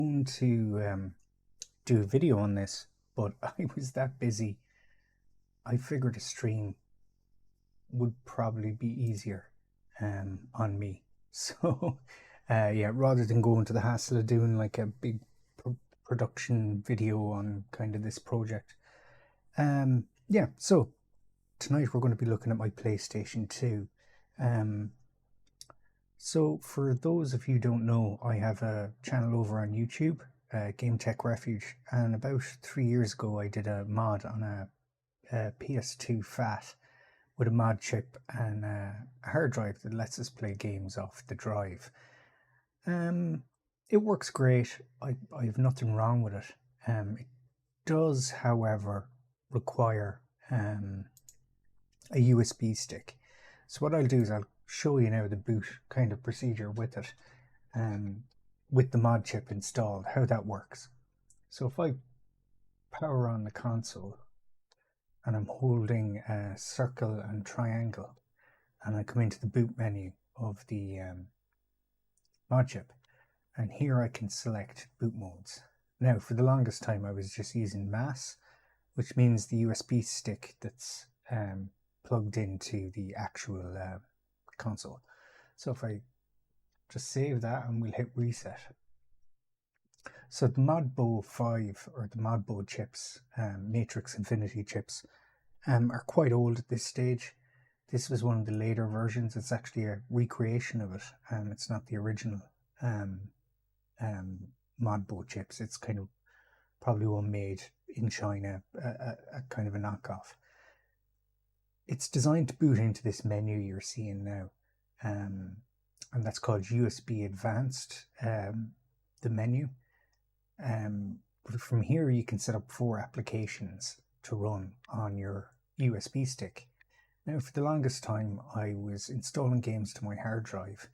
going to do a video on this, but I was that busy. I figured a stream would probably be easier on me. So yeah, rather than going to the hassle of doing like a big production video on kind of this project. Yeah, so tonight we're going to be looking at my PlayStation 2. So for those of you who don't know, I have a channel over on YouTube, Game Tech Refuge, and about 3 years ago I did a mod on a PS2 FAT with a mod chip and a hard drive that lets us play games off the drive. It works great. I have nothing wrong with it. It does, however, require a USB stick. So what I'll do is I'll show you now the boot kind of procedure with it, with the mod chip installed, how that works. So if I power on the console and I'm holding a circle and triangle and I come into the boot menu of the mod chip, and here I can select boot modes. Now for the longest time I was just using MAS, which means the USB stick that's plugged into the actual console. So if I just save that and we'll hit reset. So the Modbo 5 or the Modbo chips, Matrix Infinity chips, are quite old at this stage. This was one of the later versions. It's actually a recreation of it. It's not the original Modbo chips. It's kind of probably one made in China, a kind of a knockoff. It's designed to boot into this menu you're seeing now, and that's called USB Advanced, the menu. From here you can set up 4 applications to run on your USB stick. Now for the longest time I was installing games to my hard drive,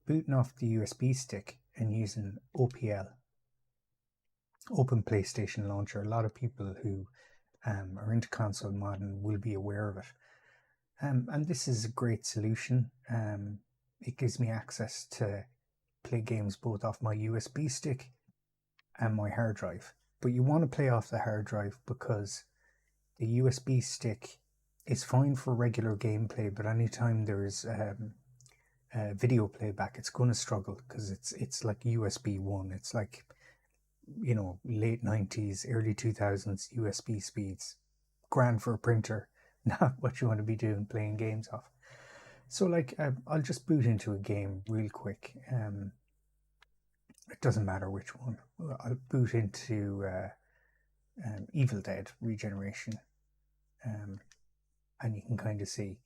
booting off the USB stick and using OPL, Open PlayStation Launcher. A lot of people who are into console modding will be aware of it. And this is a great solution. It gives me access to play games both off my USB stick and my hard drive. But you want to play off the hard drive because the USB stick is fine for regular gameplay, but anytime there's video playback, it's going to struggle because it's like USB 1. It's like, you know, late 90s, early 2000s USB speeds. Grand for a printer, not what you want to be doing playing games off. So like I'll just boot into a game real quick. It doesn't matter which one. I'll boot into Evil Dead Regeneration, and you can kind of see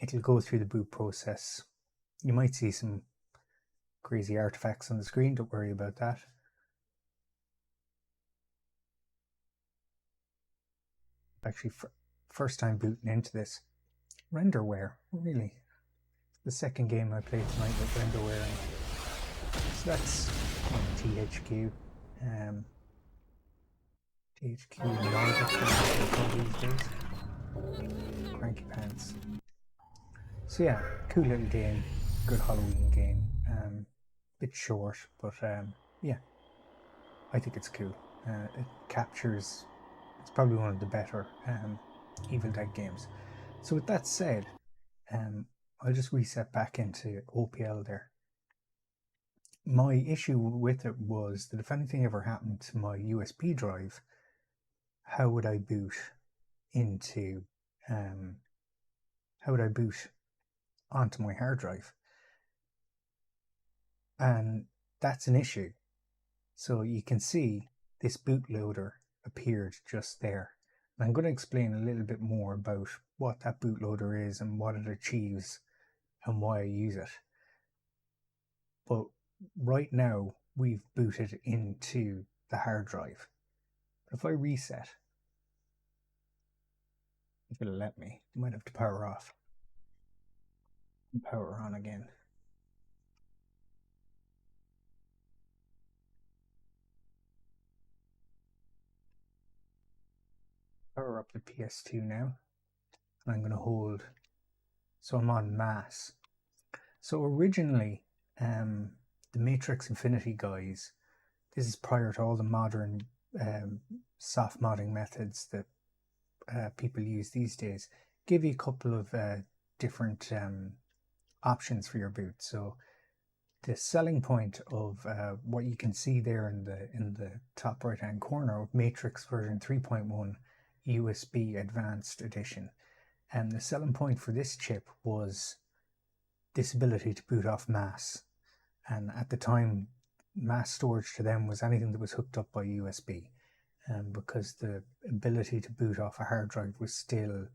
it'll go through the boot process. You might see some crazy artifacts on the screen. Don't worry about that. Actually, first time booting into this. Renderware, really? The second game I played tonight with renderware. So that's THQ. THQ Nordic these days. Cranky Pants. So yeah, cool little game. Good Halloween game. Bit short, but yeah, I think it's cool. It captures. It's probably one of the better Evil Dead games. So with that said, I'll just reset back into OPL there. My issue with it was that if anything ever happened to my USB drive, how would I boot into, how would I boot onto my hard drive? And that's an issue. So you can see this bootloader appeared just there. And I'm going to explain a little bit more about what that bootloader is and what it achieves and why I use it. But right now we've booted into the hard drive. If I reset, if it'll let me, I might have to power off and power on again. Power up the PS2 now, and I'm going to hold. So I'm on MAS. So originally, the Matrix Infinity guys, this is prior to all the modern soft modding methods that people use these days, give you a couple of different options for your boot. So the selling point of what you can see there in the top right hand corner of Matrix version 3.1 USB Advanced Edition, and the selling point for this chip was this ability to boot off mass. And at the time, mass storage to them was anything that was hooked up by USB, because the ability to boot off a hard drive was still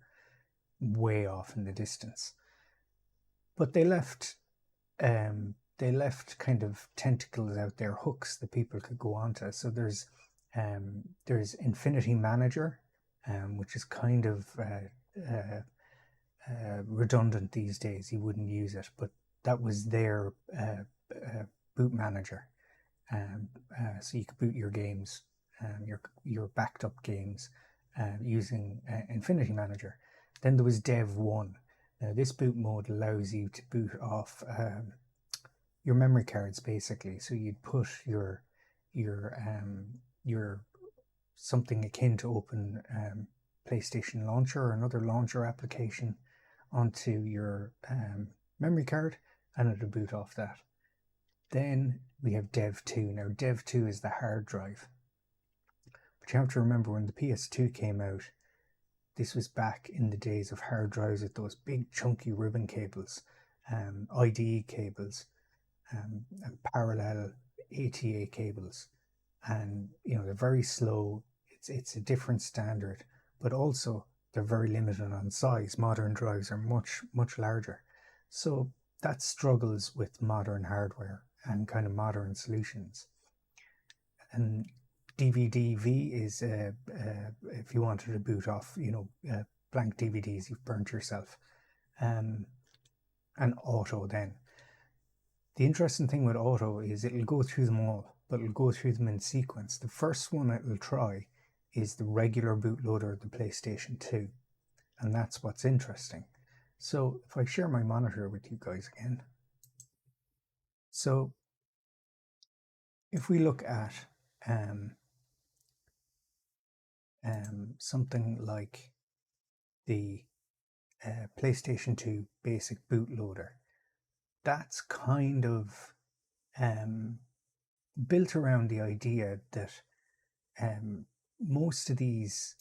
way off in the distance. But they left kind of tentacles out there, hooks that people could go onto. So there's Infinity Manager, which is kind of redundant these days. You wouldn't use it, but that was their boot manager. So you could boot your games, your backed up games, using Infinity Manager. Then there was Dev 1. Now this boot mode allows you to boot off your memory cards, basically. So you'd put your something akin to open PlayStation Launcher or another launcher application onto your memory card, and it'll boot off that. Then we have Dev 2. Now Dev 2 is the hard drive. But you have to remember, when the PS2 came out, this was back in the days of hard drives with those big chunky ribbon cables, IDE cables, and parallel ATA cables. And they're very slow. It's a different standard, but also they're very limited on size. Modern drives are much larger. So that struggles with modern hardware and kind of modern solutions. And DVD-V is if you wanted to boot off blank DVDs you've burnt yourself. And Auto then. The interesting thing with Auto is it'll go through them all, but it'll go through them in sequence. The first one it'll try is the regular bootloader of the PlayStation 2. And that's what's interesting. So if I share my monitor with you guys again. So if we look at something like the PlayStation 2 basic bootloader, that's kind of built around the idea that most of these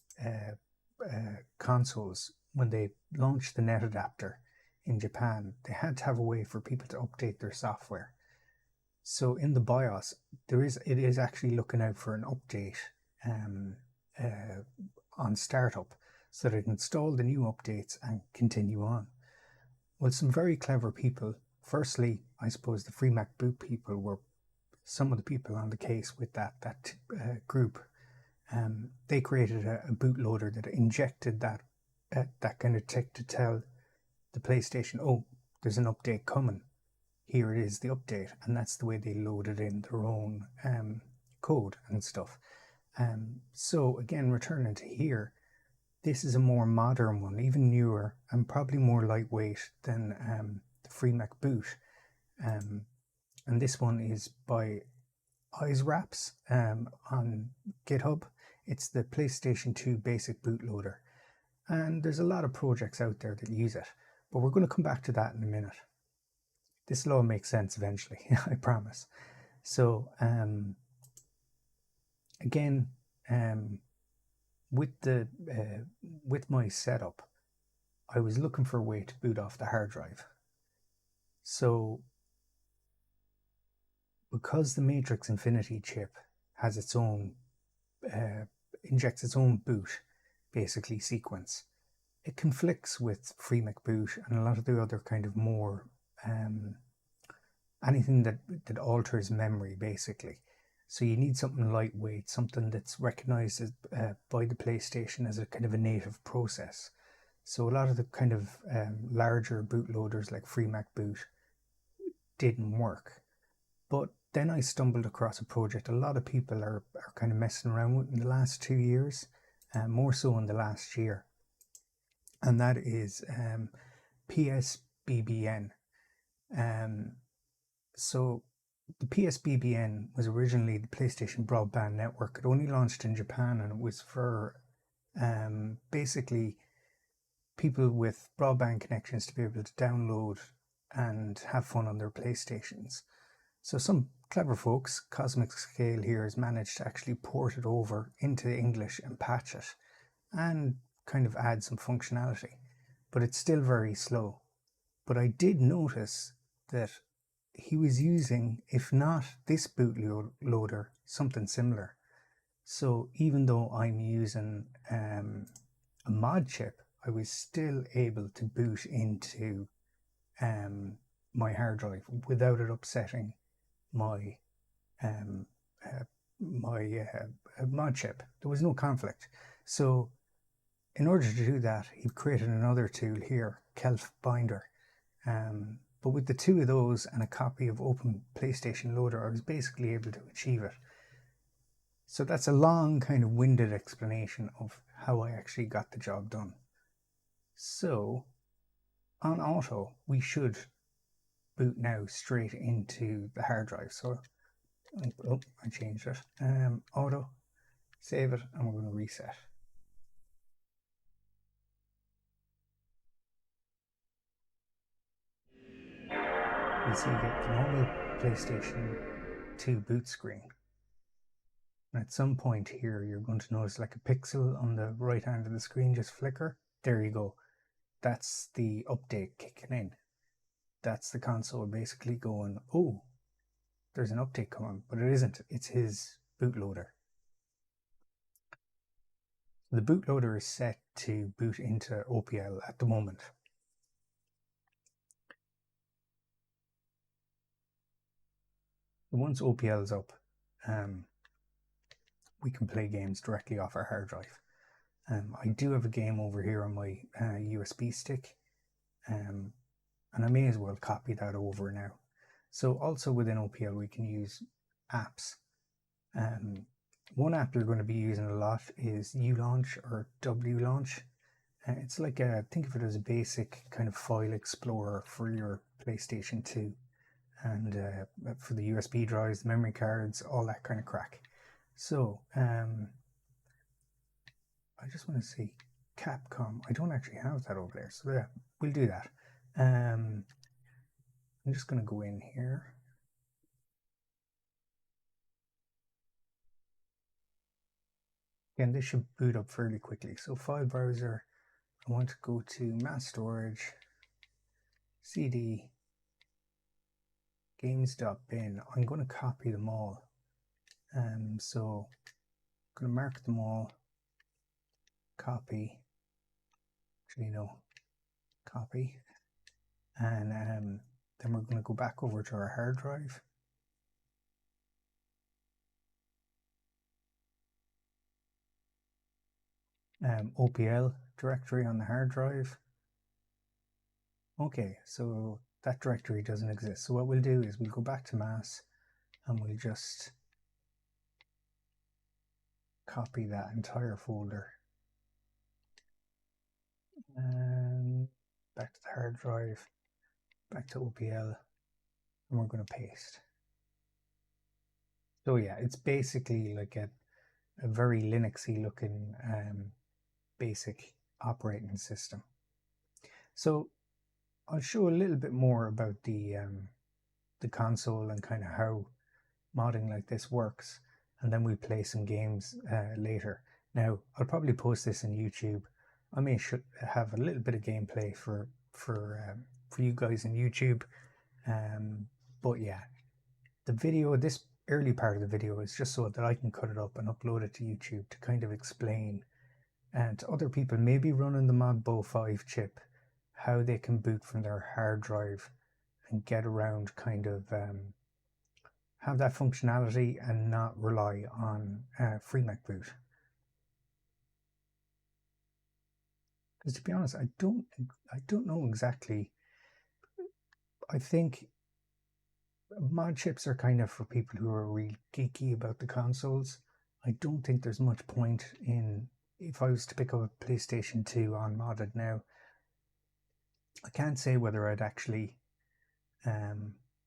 consoles, when they launched the net adapter in Japan, they had to have a way for people to update their software. So in the BIOS, it is actually looking out for an update on startup, so that it can install the new updates and continue on. Well, some very clever people, firstly, I suppose the Free Mac Boot people were some of the people on the case with that group. They created a bootloader that injected that kind of tech to tell the PlayStation, oh, there's an update coming. Here it is, the update. And that's the way they loaded in their own code and stuff. So again, returning to here, this is a more modern one, even newer, and probably more lightweight than the Free Mac Boot. And this one is by EyesWraps on GitHub. It's the PlayStation 2 basic bootloader. And there's a lot of projects out there that use it, but we're going to come back to that in a minute. This will all make sense eventually, I promise. So again, with my setup, I was looking for a way to boot off the hard drive. So because the Matrix Infinity chip has its own injects its own boot basically sequence, it conflicts with Free Mac Boot and a lot of the other kind of more anything that alters memory, basically. So you need something lightweight, something that's recognized as, by the PlayStation as a kind of a native process. So a lot of the kind of larger bootloaders like Free Mac Boot didn't work. But then I stumbled across a project a lot of people are kind of messing around with in the last 2 years, more so in the last year. And that is PSBBN. So The PSBBN was originally the PlayStation Broadband Network. It only launched in Japan, and it was for basically people with broadband connections to be able to download and have fun on their PlayStations. So some clever folks, Cosmic Scale here, has managed to actually port it over into English and patch it and kind of add some functionality, but it's still very slow. But I did notice that he was using, if not this bootloader, something similar. So even though I'm using a Modchip, I was still able to boot into my hard drive without it upsetting my Modchip. There was no conflict. So in order to do that, he created another tool here, Kelf Binder. But with the two of those and a copy of Open PlayStation Loader, I was basically able to achieve it. So that's a long, kind of winded explanation of how I actually got the job done. So on auto, we should boot now straight into the hard drive. So, oh, I changed it. Auto, save it, and we're going to reset. You see you get the normal PlayStation 2 boot screen. And at some point here, you're going to notice like a pixel on the right hand of the screen just flicker. There you go. That's the update kicking in. That's the console basically going, oh, there's an update coming, but it isn't. It's his bootloader. The bootloader is set to boot into OPL at the moment. Once OPL is up, we can play games directly off our hard drive. I do have a game over here on my USB stick, and I may as well copy that over now. So also within OPL we can use apps. One app you're going to be using a lot is ULaunch or WLaunch. It's like think of it as a basic kind of file explorer for your PlayStation 2 and for the USB drives, the memory cards, all that kind of crack. So I just want to see Capcom. I don't actually have that over there, so yeah, we'll do that. I'm just going to go in here. Again, this should boot up fairly quickly. So file browser, I want to go to mass storage, CD, games.bin. I'm going to copy them all. So I'm going to mark them all, copy, actually no, copy. And then we're going to go back over to our hard drive. OPL directory on the hard drive. Okay, so that directory doesn't exist. So what we'll do is we'll go back to mass and we'll just copy that entire folder and back to the hard drive, back to OPL, and we're going to paste. So yeah, it's basically like a very Linuxy looking basic operating system. So I'll show a little bit more about the console and kind of how modding like this works, and then we'll play some games later. Now I'll probably post this on YouTube. I may have a little bit of gameplay for you guys on YouTube, but yeah, the video, this early part of the video is just so that I can cut it up and upload it to YouTube to kind of explain and to other people maybe running the Modbo 5 chip how they can boot from their hard drive and get around kind of have that functionality and not rely on FreeMac boot. Because to be honest, I don't know exactly. I think mod chips are kind of for people who are really geeky about the consoles. I don't think there's much point in, if I was to pick up a PlayStation 2 on modded now, I can't say whether I'd actually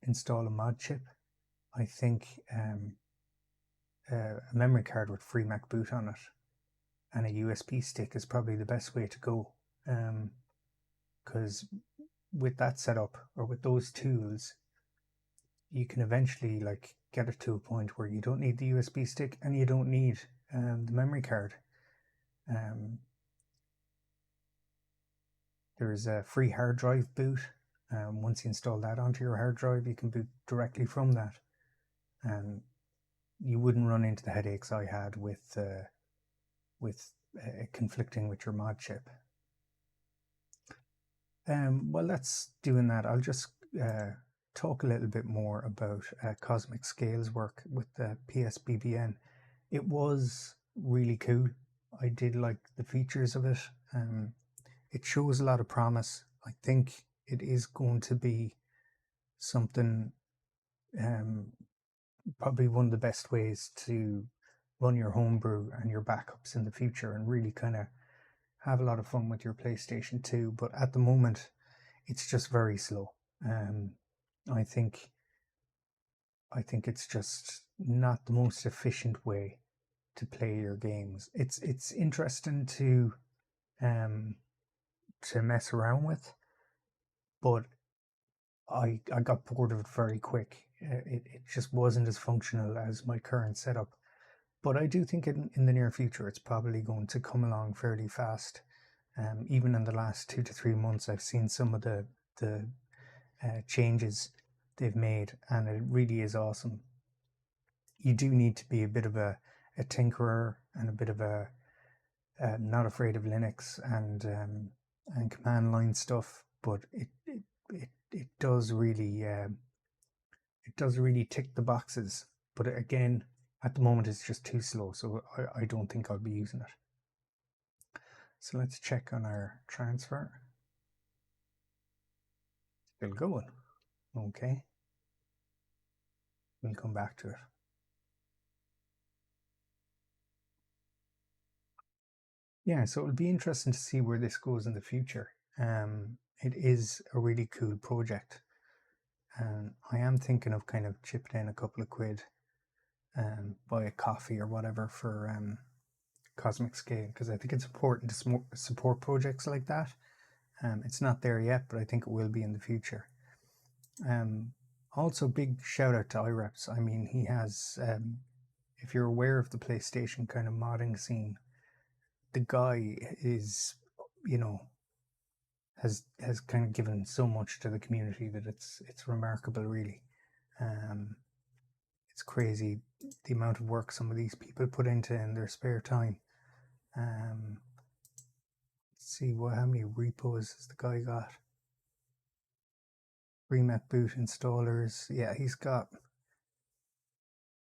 install a mod chip I think a memory card with FreeMac boot on it and a USB stick is probably the best way to go, because with that setup or with those tools, you can eventually like get it to a point where you don't need the USB stick and you don't need the memory card. There's a free hard drive boot. Once you install that onto your hard drive, you can boot directly from that, and you wouldn't run into the headaches I had with conflicting with your mod chip. While that's doing that, I'll just talk a little bit more about Cosmic Scale's work with the PSBBN. It was really cool. I did like the features of it. It shows a lot of promise. I think it is going to be something, probably one of the best ways to run your homebrew and your backups in the future and really kind of have a lot of fun with your PlayStation 2. But at the moment, it's just very slow. I think it's just not the most efficient way to play your games. It's interesting to mess around with, but I got bored of it very quick. It just wasn't as functional as my current setup. But I do think in the near future, it's probably going to come along fairly fast. Even in the last 2 to 3 months, I've seen some of the changes they've made, and it really is awesome. You do need to be a bit of a tinkerer and a bit of a not afraid of Linux and command line stuff, but it does really tick the boxes. But again, at the moment it's just too slow, so I don't think I'll be using it. So let's check on our transfer. Still going. Okay. We'll come back to it. Yeah, so it'll be interesting to see where this goes in the future. It is a really cool project, and I am thinking of kind of chipping in a couple of quid, buy a coffee or whatever for Cosmic Scale, because I think it's important to support projects like that. It's not there yet, but I think it will be in the future. Also, big shout out to iReps. I mean, he has, if you're aware of the PlayStation kind of modding scene, the guy is, has kind of given so much to the community that it's remarkable, really. It's crazy the amount of work some of these people put into in their spare time. Let's see how many repos has the guy got. FreeMac boot installers. Yeah, he's got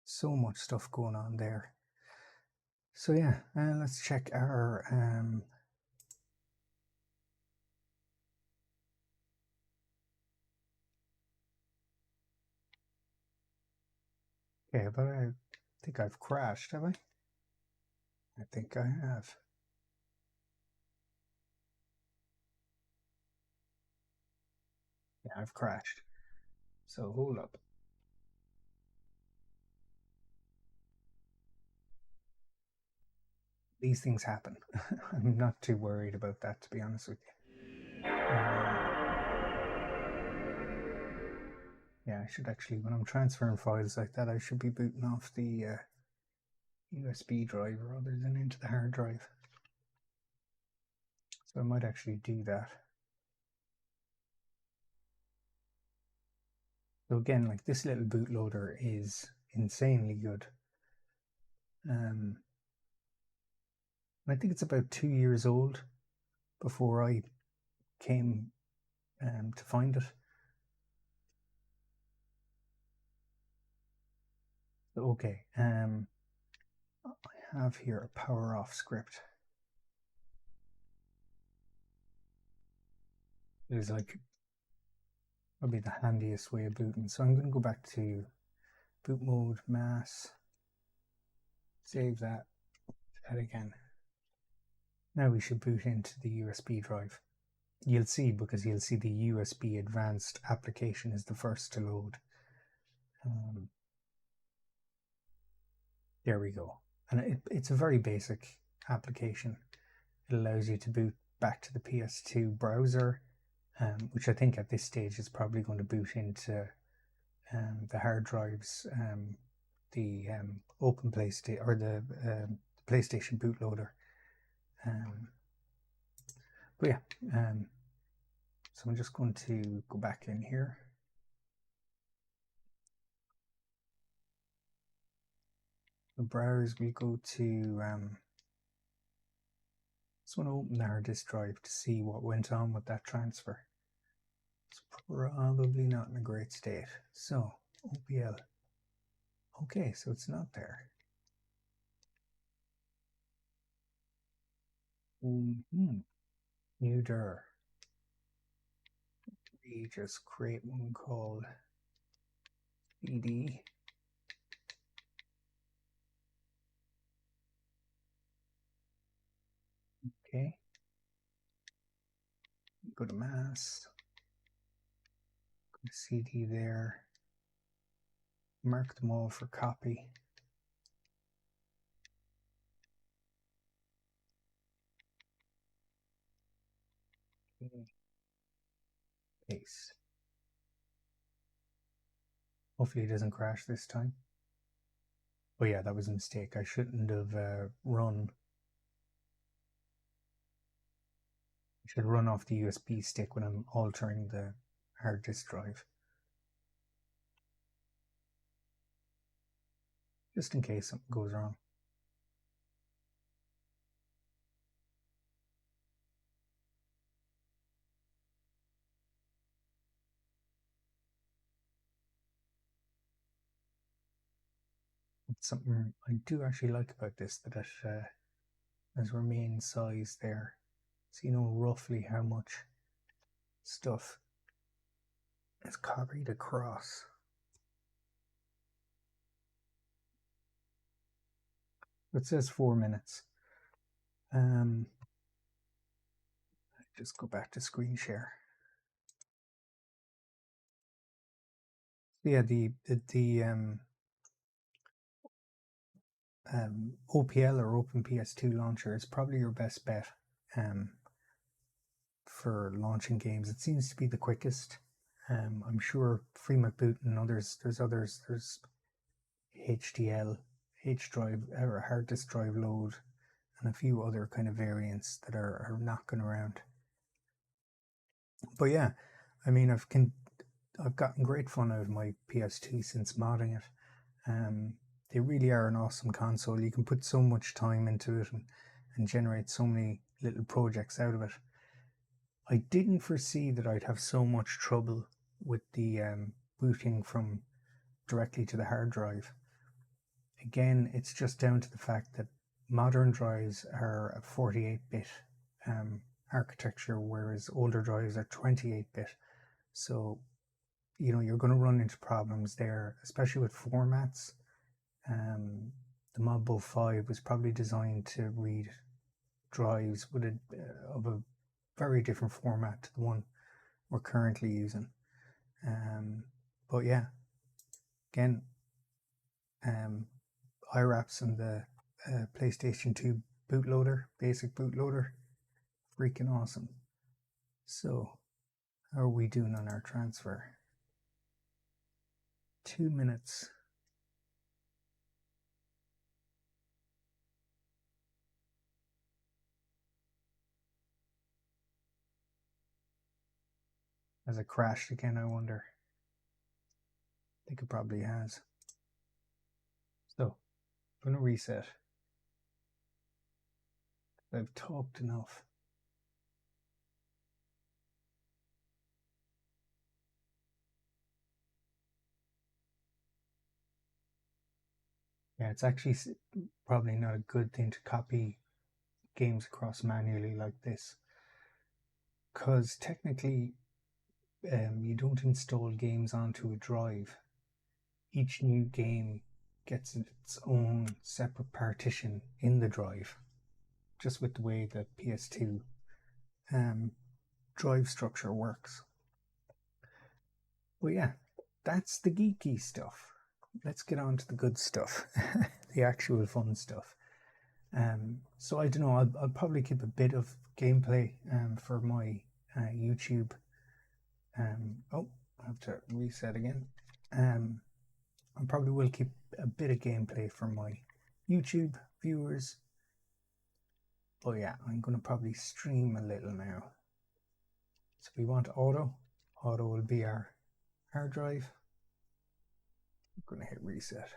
so much stuff going on there. So yeah, let's check our okay, but I think I've crashed, have I? I think I have. Yeah, I've crashed. So hold up. These things happen. I'm not too worried about that, to be honest with you. Yeah, I should actually, when I'm transferring files like that, I should be booting off the USB drive rather than into the hard drive. So I might actually do that. So again, like, this little bootloader is insanely good. I think it's about 2 years old before I came to find it. Okay, I have here a power off script. It is like probably the handiest way of booting. So I'm going to go back to boot mode, mass, save that again. Now we should boot into the USB drive. You'll see, because the USB advanced application is the first to load. There we go. And it's a very basic application. It allows you to boot back to the PS2 browser, which I think at this stage is probably going to boot into the hard drives, the Open PlayStation or the PlayStation bootloader. But yeah, so I'm just going to go back in here. The browse, we go to just want to open the hard disk drive to see what went on with that transfer. It's probably not in a great state. So OPL. Okay, so it's not there. New dir. We just create one called BD. Okay. Go to mass. Go to CD there. Mark them all for copy. Paste. Hopefully it doesn't crash this time. Oh yeah, that was a mistake. I shouldn't have run. I should run off the USB stick when I'm altering the hard disk drive. Just in case something goes wrong. Something I do actually like about this, that it has remained size there, so you know roughly how much stuff is copied across. It says 4 minutes. Just go back to screen share. Yeah, the OPL or Open PS2 launcher is probably your best bet for launching games. It seems to be the quickest. I'm sure FreeMcBoot and others, there's HDL, H drive or hard disk drive load, and a few other kind of variants that are knocking around. But yeah, I mean, I've gotten great fun out of my PS2 since modding it. They really are an awesome console. You can put so much time into it and generate so many little projects out of it. I didn't foresee that I'd have so much trouble with the booting from directly to the hard drive. Again, it's just down to the fact that modern drives are a 48-bit architecture, whereas older drives are 28-bit. So, you know, you're going to run into problems there, especially with formats. The Modbo 5 was probably designed to read drives with of a very different format to the one we're currently using. But yeah, again, IRAPs and the PlayStation 2 bootloader, basic bootloader, freaking awesome. So, how are we doing on our transfer? 2 minutes. Has it crashed again, I wonder? I think it probably has. So, I'm going to reset. I've talked enough. Yeah, it's actually probably not a good thing to copy games across manually like this, because technically you don't install games onto a drive. Each new game gets its own separate partition in the drive, just with the way that PS2 drive structure works. But yeah, that's the geeky stuff. let's get on to the good stuff, the actual fun stuff. So I don't know, I'll probably keep a bit of gameplay for my YouTube. Oh, I have to reset again. I probably will keep a bit of gameplay for my YouTube viewers. Oh yeah, I'm going to probably stream a little now. So we want auto. Auto will be our hard drive. I'm going to hit reset.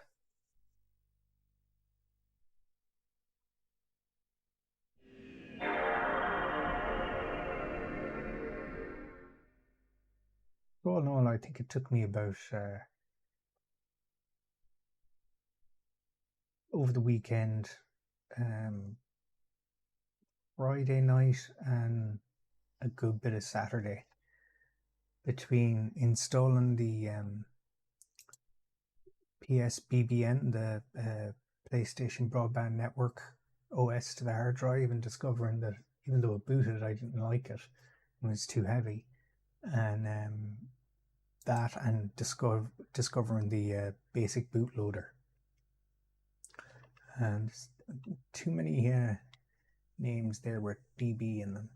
All in all, I think it took me about over the weekend, Friday night and a good bit of Saturday between installing the PSBBN, the PlayStation Broadband Network OS to the hard drive, and discovering that even though it booted, I didn't like it. It was too heavy. And that and discovering the basic bootloader. And too many names there with DB in them.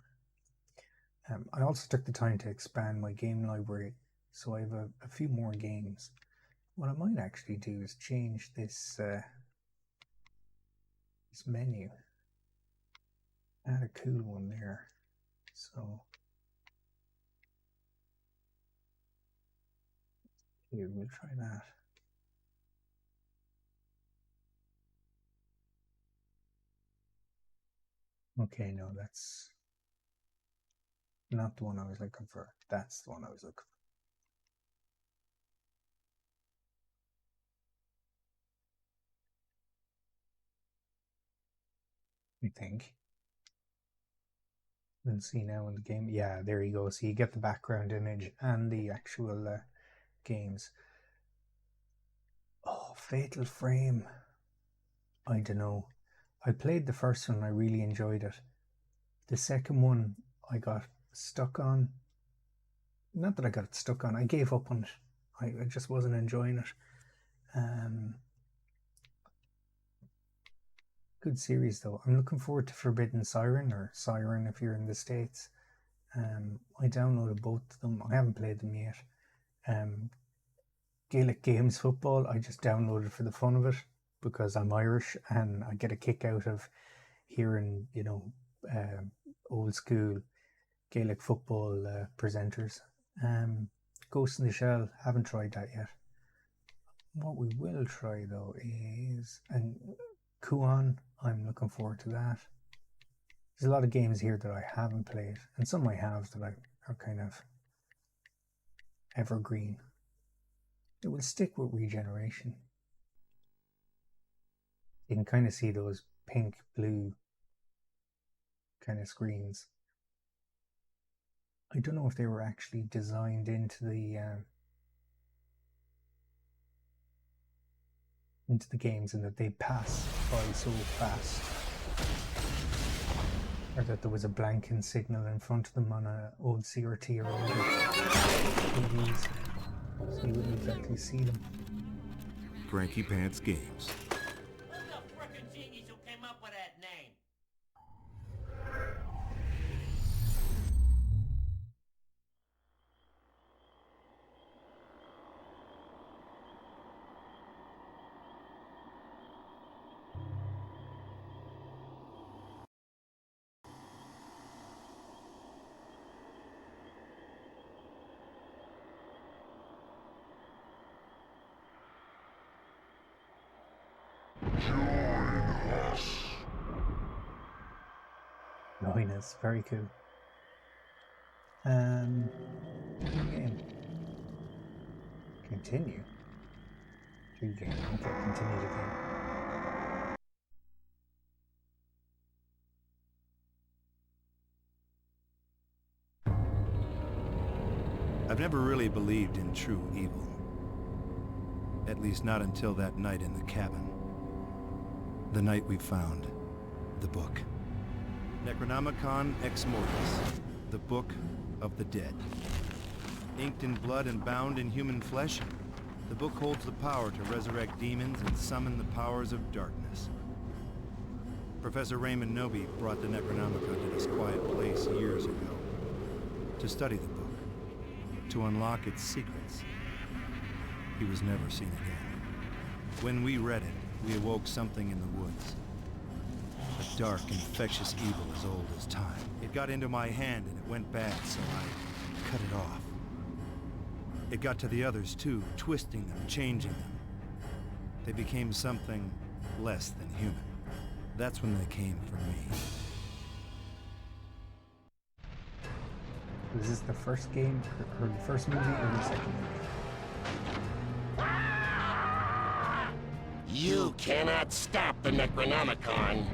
I also took the time to expand my game library, so I have a few more games. What I might actually do is change this this menu. Add a cool one there. So here, we'll try that. Okay, no, that's not the one I was looking for. That's the one I was looking for. I think. And see now in the game. Yeah, there you go. So you get the background image and the actual games. Oh, Fatal Frame. I don't know. I played the first one. I really enjoyed it. The second one I got stuck on. Not that I got stuck on. I gave up on it. I just wasn't enjoying it. Good series though. I'm looking forward to Forbidden Siren, or Siren if you're in the States. I downloaded both of them. I haven't played them yet. Gaelic Games Football, I just downloaded for the fun of it because I'm Irish and I get a kick out of hearing, you know, old school Gaelic football presenters. Ghost in the Shell, haven't tried that yet. What we will try though is, and Kuon, I'm looking forward to that. There's a lot of games here that I haven't played, and some I have that are kind of evergreen. It will stick with regeneration. You can kind of see those pink, blue kind of screens. I don't know if they were actually designed into the games and that they pass by so fast, or that there was a blanking signal in front of them on an old CRT or older TVs, so you wouldn't exactly see them. Frankie Pants Games. Who's the frickin' genius who came up with that name? Join us, very cool. Game. Continue. New game. Okay, continue the game. I've never really believed in true evil. At least not until that night in the cabin. The night we found the book. Necronomicon Ex Mortis, the Book of the Dead. Inked in blood and bound in human flesh, The book holds the power to resurrect demons and summon the powers of darkness. Professor Raymond Noby brought the Necronomicon to this quiet place years ago to study the book, to unlock its secrets. He was never seen again. When we read it, we awoke something in the woods. A dark, infectious evil as old as time. It got into my hand and it went bad, so I cut it off. It got to the others too, twisting them, changing them. They became something less than human. That's when they came for me. Was this the first game, or the first movie, or the second movie? You cannot stop the Necronomicon.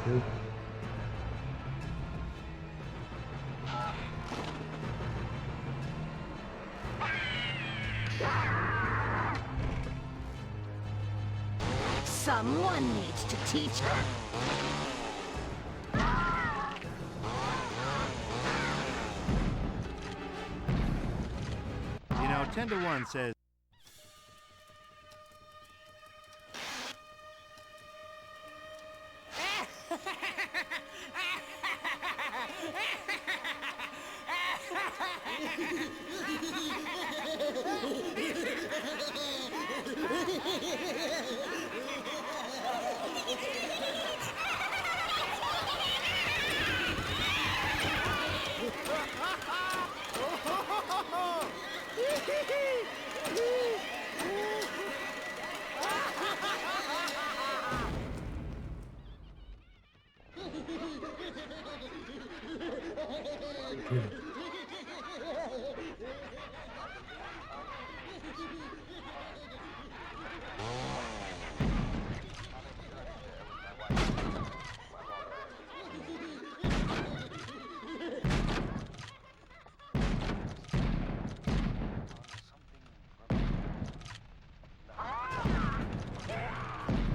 Good. Someone needs to teach her. You know, 10 to 1 says... Good.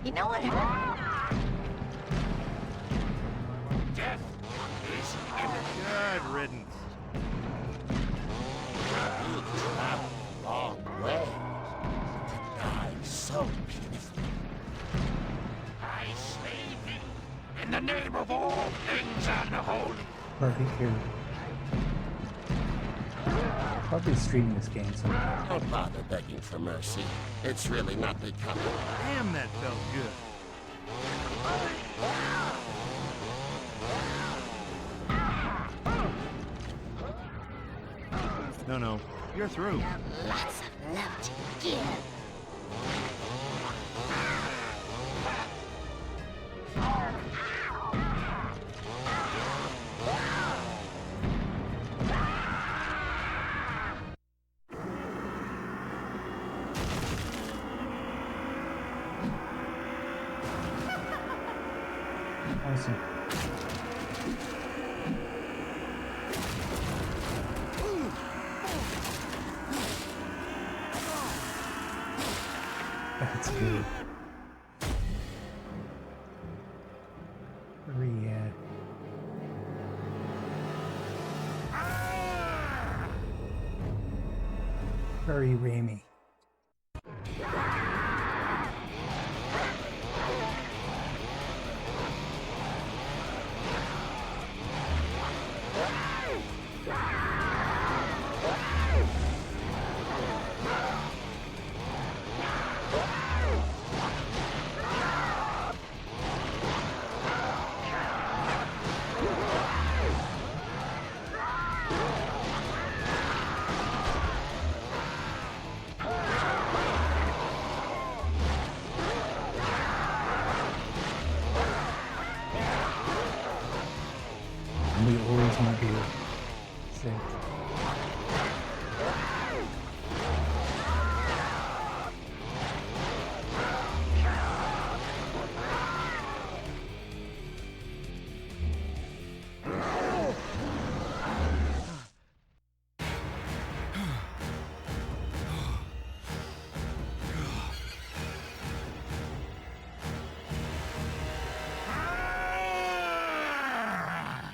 You know what? Death is imminent. Good riddance. You travel a long way to die so beautifully. I slay thee in the name of all things unholy. Perfect here. Probably streaming this game sometime. Don't bother begging for mercy. It's really not becoming. Damn, that felt good. No, you're through. Lots of love to give. Awesome. That's good. Very Raimi.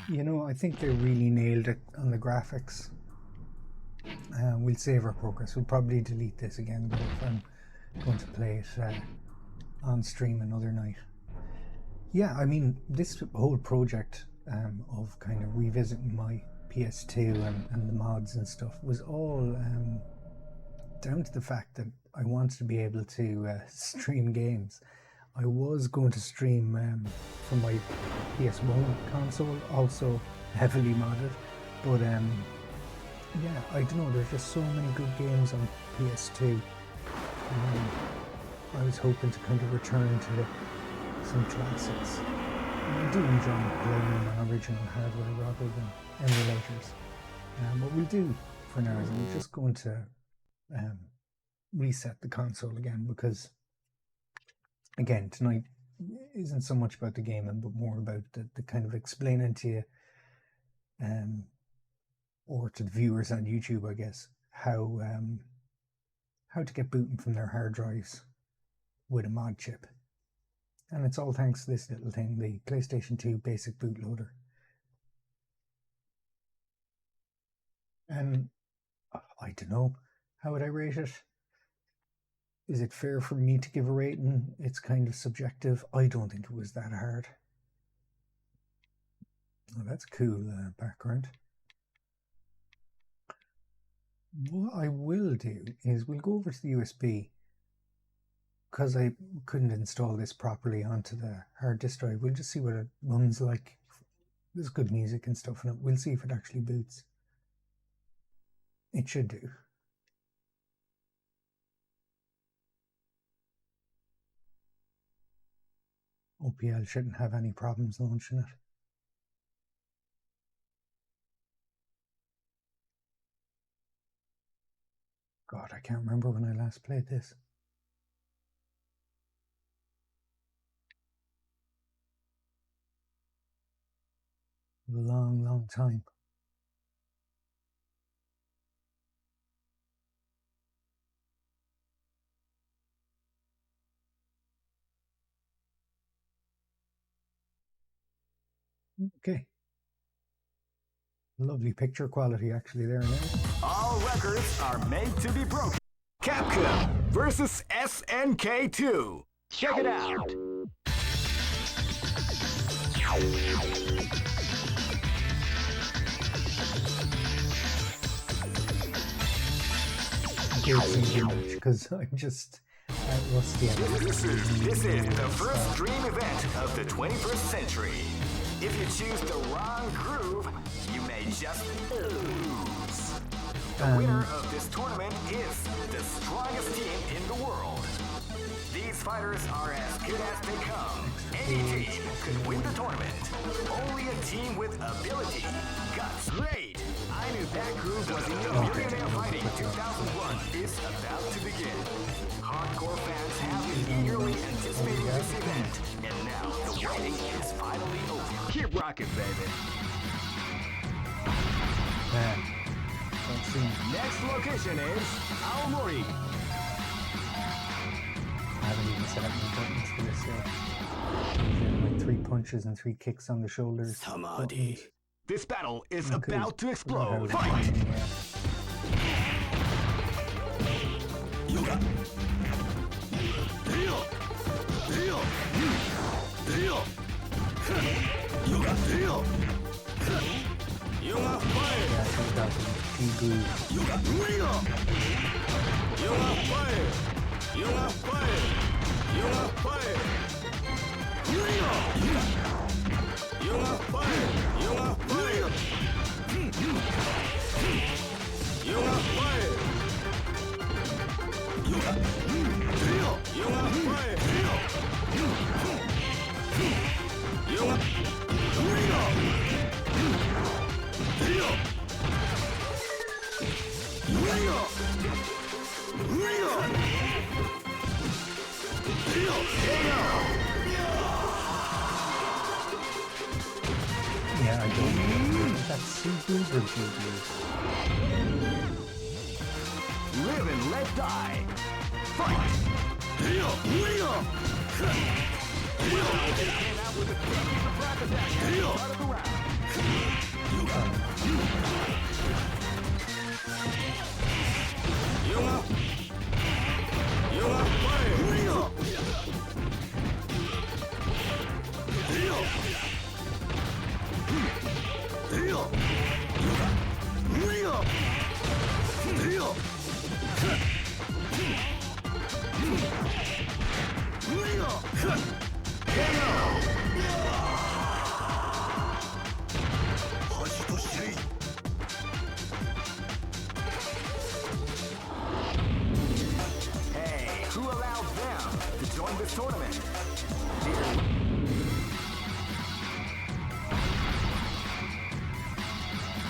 You know, I think they really nailed it on the graphics. We'll save our progress. We'll probably delete this again, but if I'm going to play it on stream another night. Yeah, I mean, this whole project of kind of revisiting my PS2 and the mods and stuff was all down to the fact that I wanted to be able to stream games. I was going to stream from my PS1 console, also heavily modded, but yeah, I don't know, there's just so many good games on PS2. I was hoping to kind of return to some classics. And I do enjoy playing on original hardware rather than emulators. What we'll do for now is we're just going to reset the console again, because again, tonight isn't so much about the gaming, but more about the kind of explaining to you, or to the viewers on YouTube, I guess, how to get booting from their hard drives with a mod chip. And it's all thanks to this little thing, the PlayStation 2 basic bootloader. And I don't know, how would I rate it? Is it fair for me to give a rating? It's kind of subjective. I don't think it was that hard. Oh, that's cool background. What I will do is we'll go over to the USB, because I couldn't install this properly onto the hard disk drive. We'll just see what it runs like. There's good music and stuff in it. We'll see if it actually boots. It should do. OPL shouldn't have any problems launching it. God, I can't remember when I last played this. A long, long time. Okay. Lovely picture quality actually there now. All records are made to be broken. Capcom versus SNK2. Check it out. Because I'm just rusty. This is the first dream event of the 21st century. If you choose the wrong groove, you may just lose. The winner of this tournament is the strongest team in the world. These fighters are as good as they come. Any team could win the tournament. Only a team with ability, guts, great. I knew that groove was in the Millionaire Fighting 2001 is about to begin. Hardcore fans have been eagerly anticipating this event, and now the waiting is finally over. Keep rocking, baby. Next location is Aomori. I haven't even set up my buttons for this yet. Like 3 punches and 3 kicks on the shoulders. Samadhi. This battle is about to explode. Fight! Yoga! Deal! Deal! Deal! Yoga! Deal! Yoga fire! Yeah, I think that was Yoga! Ringo! Yoga fire! Yoga fire! Yoga fire! Ringo! Yoga fire! Yoga fire! Yoga fire! Yoga! Deal! Yoga fire! Yoga! Ringo! Deal! Ringo! Ringo! Deal! Yeah, I don't know. That's super good. Live and let die. Fight! Deal! Ringo! Deal! Came out with a surprise attack at the start of the round. Hey, who allowed them to join this tournament?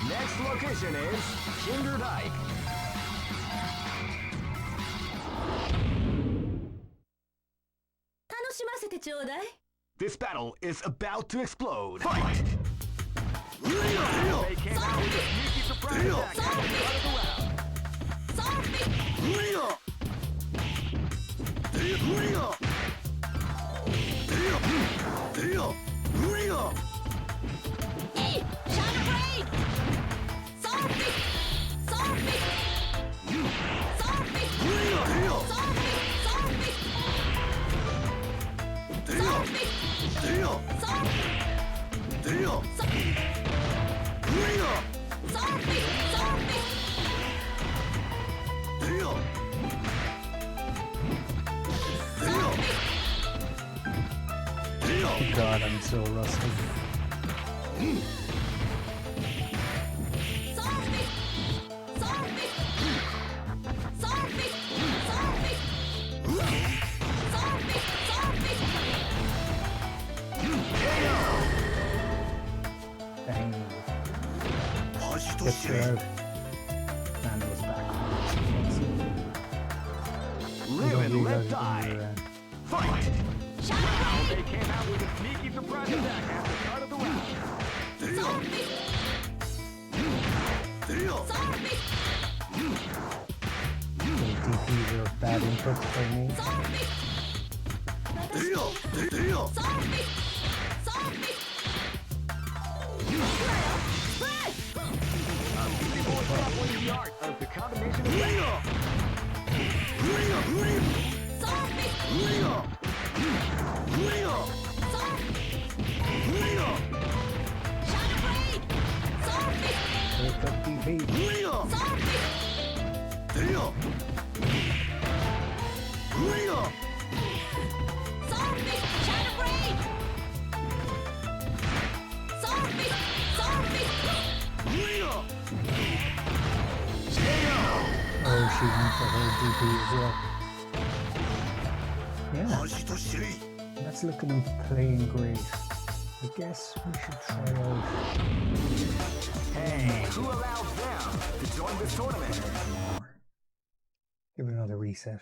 Next location is Kinderdijk. This battle is about to explode. Fight! They came out with a sneaky surprise attack at the start of the round. God, I'm so rusty. Dang. Gets her out. And goes back. Live and let Reload die. your, Fight! Wow, they came out with a sneaky surprise attack at the start of the round. DPs are bad inputs for me. The art of the combination of Wake up, DP. Oh, she went for her DP as well. Yeah, that's looking and playing great. I guess we should try out. Hey, who allowed them to join this tournament? Give it another reset.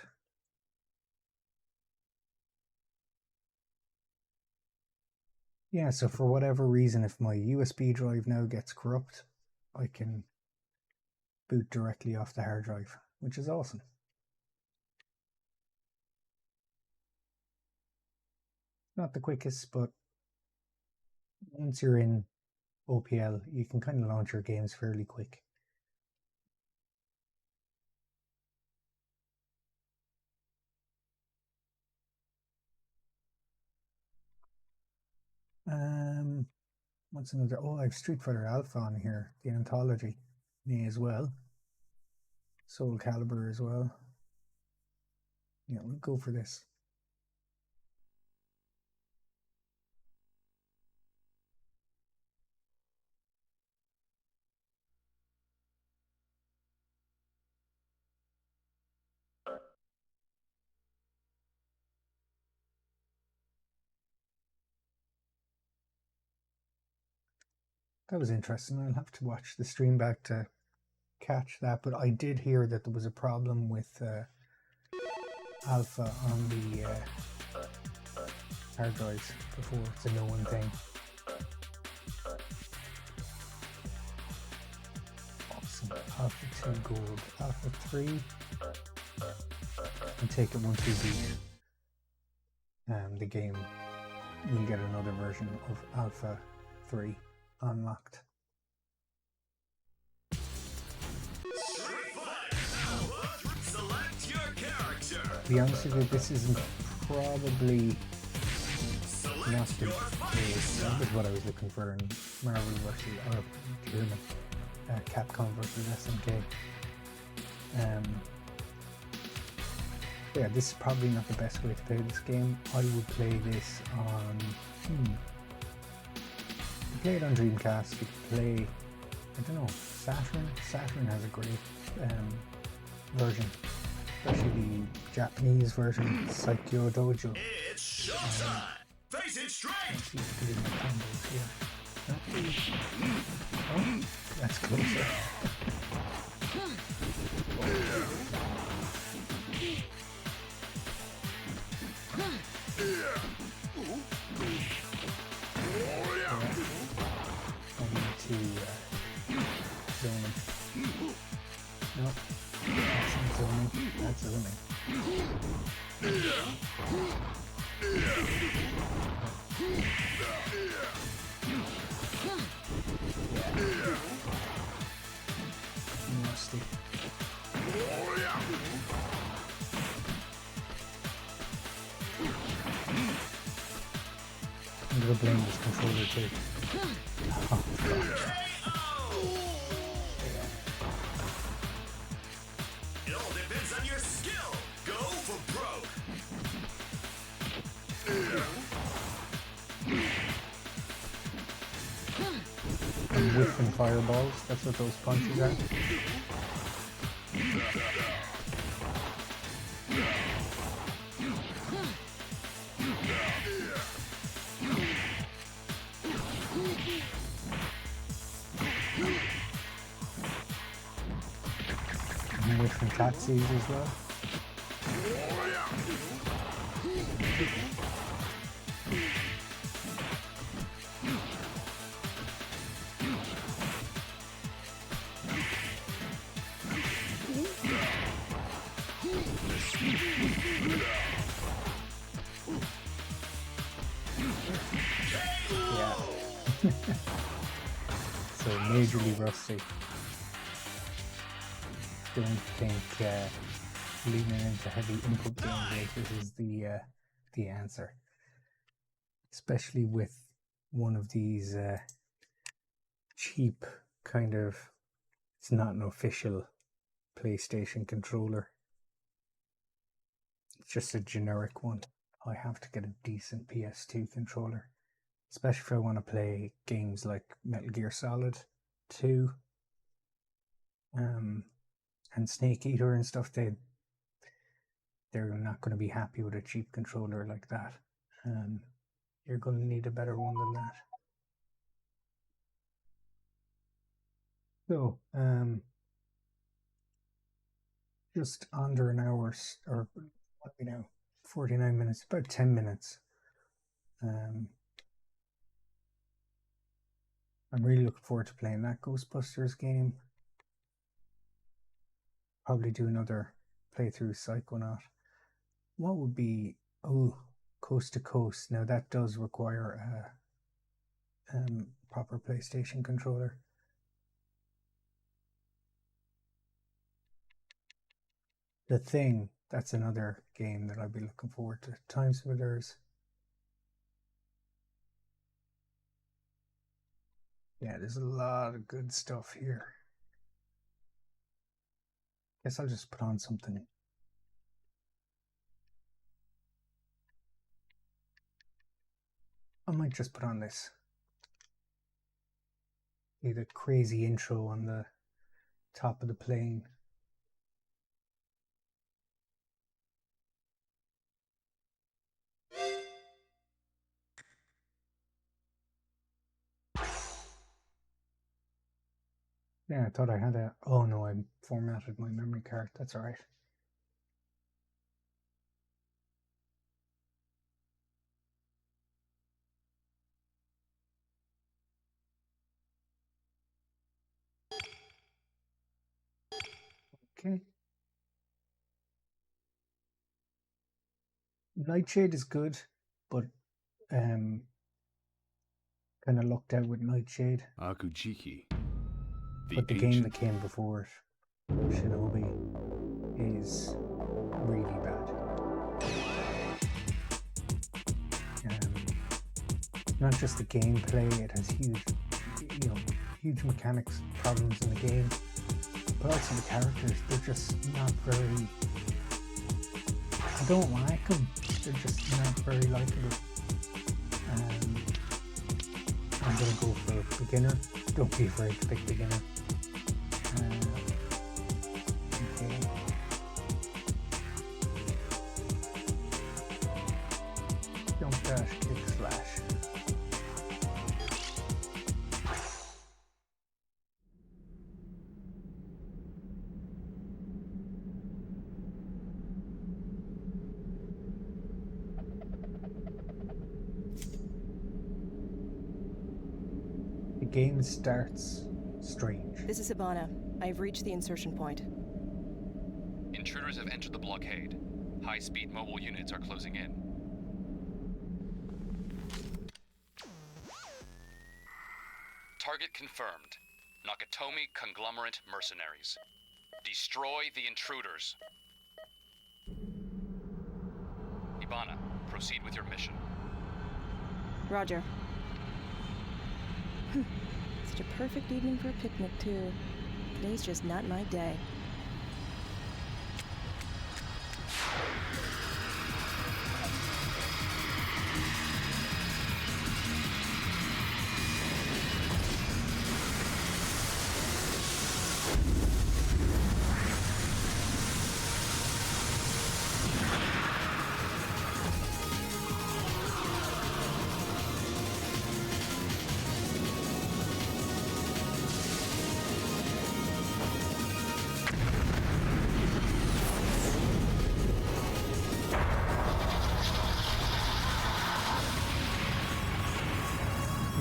Yeah, so for whatever reason, if my USB drive now gets corrupt, I can boot directly off the hard drive, which is awesome. Not the quickest, but once you're in OPL, you can kind of launch your games fairly quick. What's another? Oh, I have Street Fighter Alpha on here, the anthology, me as well. Soul Calibur as well. Yeah, we'll go for this. That was interesting. I'll have to watch the stream back to catch that, but I did hear that there was a problem with Alpha on the hard drives before. It's a known thing. Awesome. Alpha 2 gold. Alpha 3. And take it once we beat the game. We'll get another version of Alpha 3 unlocked. Select your character. To be honest with you, this isn't probably not the that was what I was looking for in Marvel versus Capcom versus SNK. Yeah, this is probably not the best way to play this game. I would play this on you play it on Dreamcast, you could play, I don't know, Saturn. Saturn has a great version, especially the Japanese version, Saikyo Dojo. It's showtime. Face it straight. Let's see if we can do my combos here. Oh, that's closer. Nope. That's zoning. That's zoning. Nasty. I'm gonna blame this controller too. Oh, It all depends on your skill. Go for broke. I'm whiffing fireballs. That's what those punches are. I'm whiffing taxis as well. Yeah. So majorly rusty. Don't think leaning into heavy input game breakers is the answer, especially with one of these cheap kind of. It's not an official PlayStation controller. It's just a generic one. I have to get a decent PS2 controller, especially if I want to play games like Metal Gear Solid 2 and Snake Eater and stuff. They're not going to be happy with a cheap controller like that. You're going to need a better one than that. So, just under an hour, or what we know, 49 minutes, about 10 minutes. I'm really looking forward to playing that Ghostbusters game. Probably do another playthrough Psychonaut. What would be, Coast to Coast. Now that does require a proper PlayStation controller. The Thing, that's another game that I'd be looking forward to. Time Splitters. Yeah, there's a lot of good stuff here. Guess I'll just put on something. I might just put on this. The crazy intro on the top of the plane. Yeah, I thought I had a... Oh no, I formatted my memory card. That's alright. Okay. Nightshade is good, but kind of lucked out with Nightshade. Akujiki. But the game that came before it, Shinobi, is really bad. Not just the gameplay, it has huge mechanics problems in the game, but also the characters, they're just not very, I don't like them, they're just not very likable. I'm going to go for beginner, don't be afraid to pick beginner. Okay. Jump dash, kick slash. The game starts strange. This is Hibana. I've reached the insertion point. Intruders have entered the blockade. High-speed mobile units are closing in. Target confirmed. Nakatomi Conglomerate Mercenaries. Destroy the intruders. Hibana, proceed with your mission. Roger. Such a perfect evening for a picnic, too. Today's just not my day.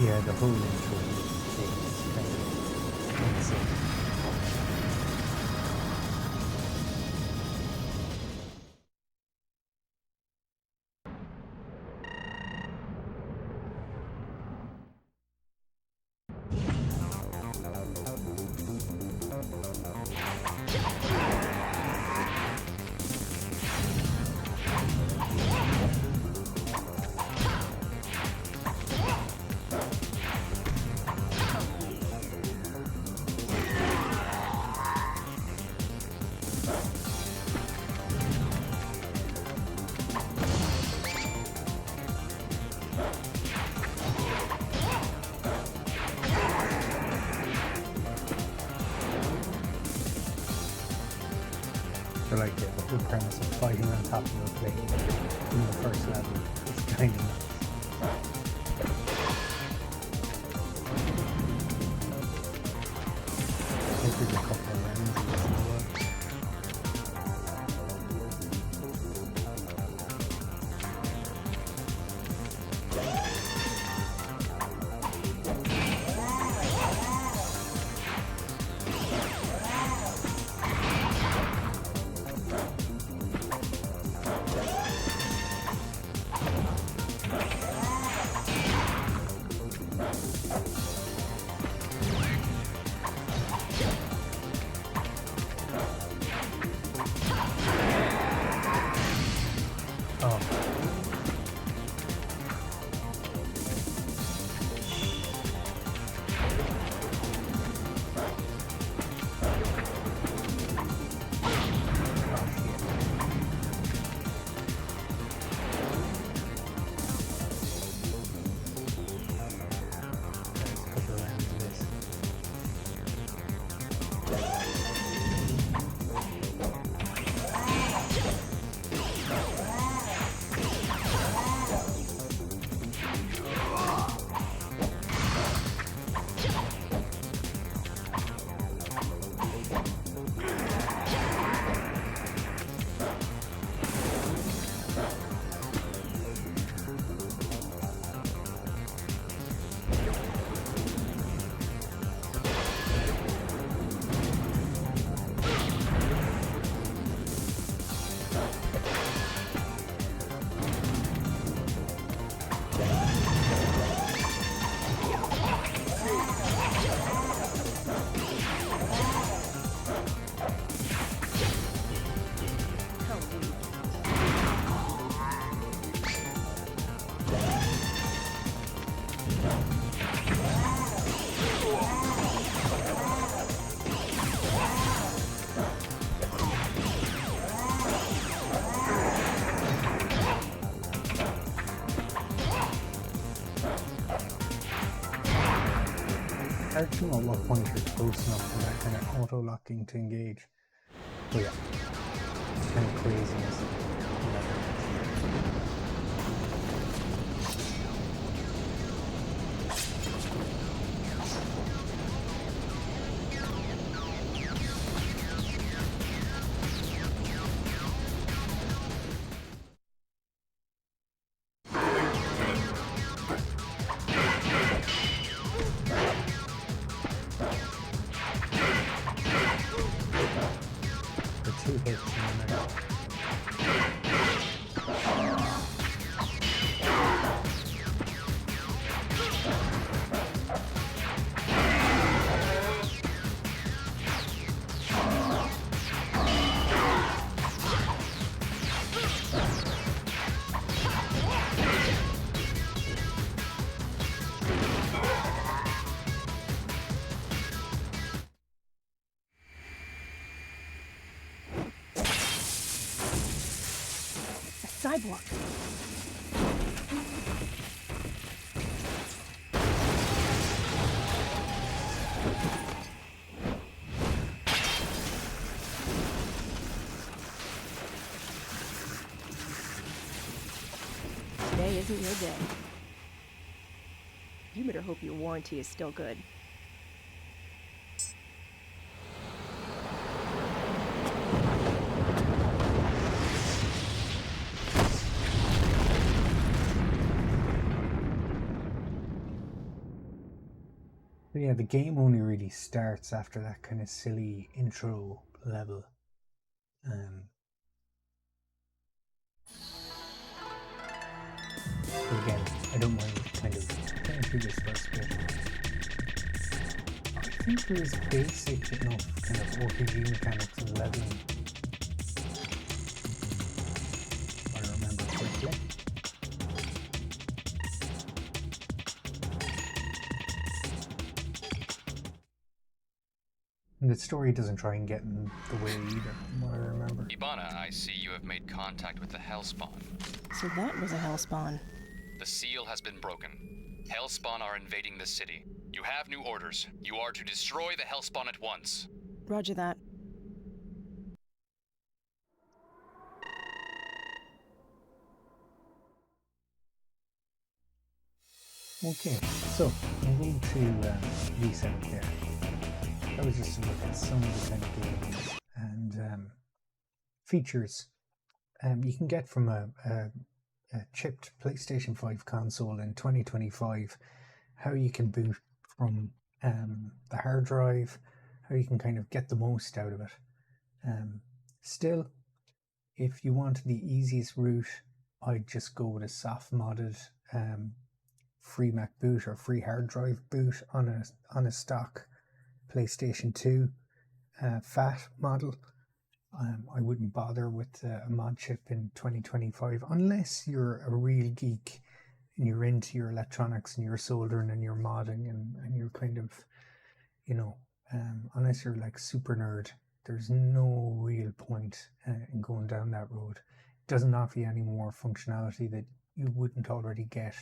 Yeah, the whole intro is kind of insane. So like the whole premise of fighting on top of a plane in the first level is kind of nuts. I think there's a couple of rounds in this as well. hard to know at what point you're close enough for that kind of auto-locking to engage. But yeah, it's kind of craziness. Two hits and then sidewalk. Today isn't your day. You better hope your warranty is still good. But yeah, the game only really starts after that kind of silly intro level. But again, I don't mind kind of playing through this first bit. I think there is basic enough kind of RPG mechanics and leveling, if I remember correctly. And the story doesn't try and get in the way either, from what I remember. Ibana, I see you have made contact with the Hellspawn. So that was a hellspawn. The seal has been broken. Hellspawn are invading the city. You have new orders. You are to destroy the Hellspawn at once. Roger that. Okay, so I'm going to reset there. That was just to look at some of the kind of games and features you can get from a chipped PlayStation 5 console in 2025, how you can boot from the hard drive, how you can kind of get the most out of it. Still, if you want the easiest route, I'd just go with a soft modded free Mac boot or free hard drive boot on a stock PlayStation 2 fat model. I wouldn't bother with a mod chip in 2025 unless you're a real geek and you're into your electronics and your soldering and your modding and you're kind of, you know, unless you're like super nerd, there's no real point in going down that road. It doesn't offer you any more functionality that you wouldn't already get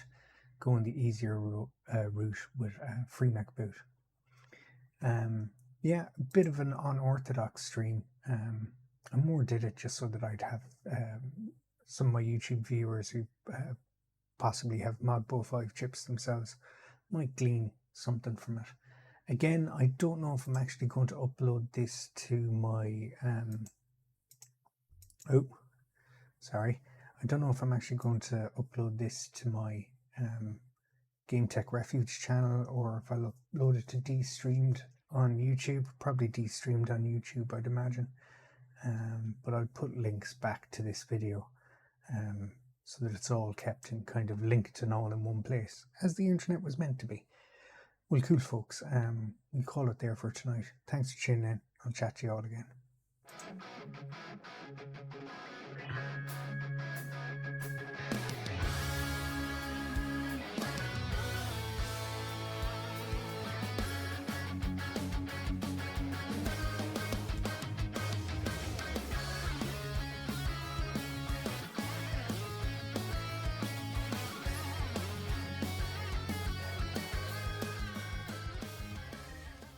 going the easier route with a free Mac boot. Yeah, a bit of an unorthodox stream. I more did it just so that I'd have some of my YouTube viewers who possibly have Modbo 5 chips themselves might glean something from it. Again, I don't know if I'm actually going to upload this to my I don't know if I'm actually going to upload this to my Game Tech Refuge channel or if I'll upload it to de-streamed on YouTube. Probably de-streamed on YouTube, I'd imagine. But I'll put links back to this video so that it's all kept and kind of linked and all in one place, as the internet was meant to be. Well, cool folks, we'll call it there for tonight. Thanks for tuning in. I'll chat to you all again.